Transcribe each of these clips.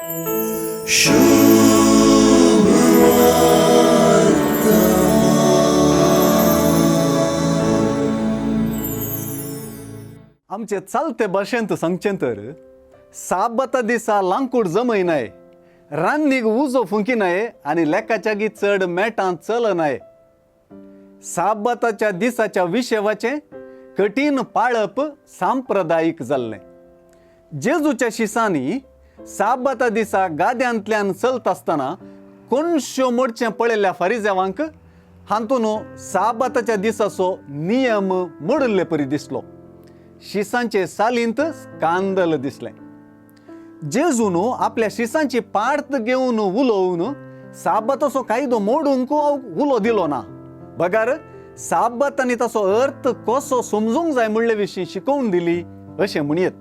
आमचे चालते भाषेंत सांगचे तर साबता दिसा लांकूड जमय नाय, रान्नीक उजो फुंकी नाय आणि लेकाच्यागी चढ मेटां चल नाय. साबताच्या दिसाच्या विशेवाचे कठीण पाळप सांप्रदायिक जाल्ले. जेजूच्या शिसांनी साबता दिसा गाद्यांतल्यान चलत असताना कोणश्यो मोडचें पळयल्ल्या फारिजेवांक हातून साबताच्या दिसाचो नियम मोडल्ले परी दिसलो. शिसांचे सालींत स्कांदल दिसले. जेजून आपल्या शिसांची पार्थ घेवन उलोवन साबताचो कायदो मोडूंक उलो दिलो ना. बगार साबत आनी ताचो अर्थ कसो समजूंक जाय म्हणले विशीं शिकोवन दिली अशें म्हणयत.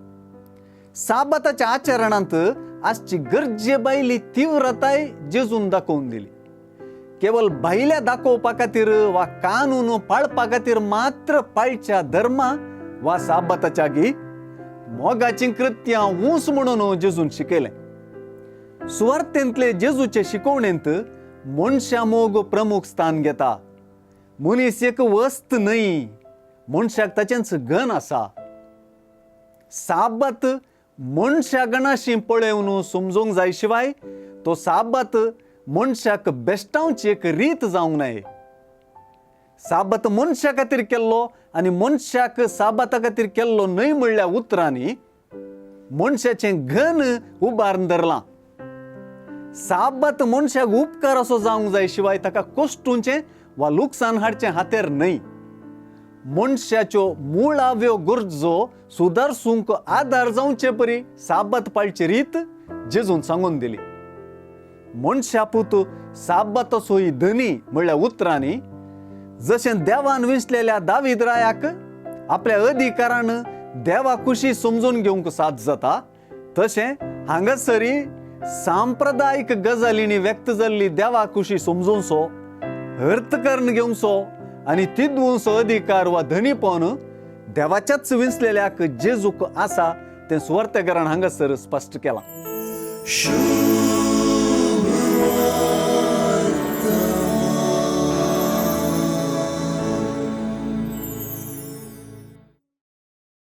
साबताच्या आचरणांत आजची गरजे बायली तीव्रताय जेजून दाखोवन दिली. केवळ भायल्या दाखोवपा खातीर वा कानून पाळपा खातीर मात्र पाळच्या धर्मा वा साबताच्यागी मोगाची कृत्यां ऊस म्हणून जेजून शिकयलें. सुवार्थेंतले जेजूचे शिकवणेंत मनशा मोग प्रमुख स्थान घेता. मनीस एक वस्त न्हय, मनशाक ताचेंच गण आसा. साबत मनशा गणाशी पळयवन समजूंक जाय शिवाय तो साबत मनशाक बेश्टावची एक रीत जावंक न्हय. साबत मनशा खातीर केल्लो आनी मनशाक साबता खातीर केल्लो न्हय म्हणल्या उतरांनी मनशाचें घन उबारून धरलां. साबत मनशाक उपकार असो जावंक जाय शिवाय ताका कोश्टूंचें वा लुकसाण हाडचें हातेर न्हय. मनशाच्यो मुळाव्यो गरजो सुदारसूंक आदार जावचे परी साबत पाळची रीत जेजून सांगून दिली. मनशापूत साबताचो धनी म्हणल्या उतरांनी जशें देवान विंचलेल्या दावीद रायाक आपल्या अधिकारान देवा कुशी समजून घेवंक साथ जाता, तशें हांगासरी सांप्रदायिक गजालींनी व्यक्त जाल्ली देवा कुशी समजूंचो, अर्थ करून घेवचो आनी तिदवूंचो अधिकार वा धनीपण देवाच्याच विंचलेल्याक जेजूक आसा तें सुवार्थेकारान हांगासर स्पश्ट केलां.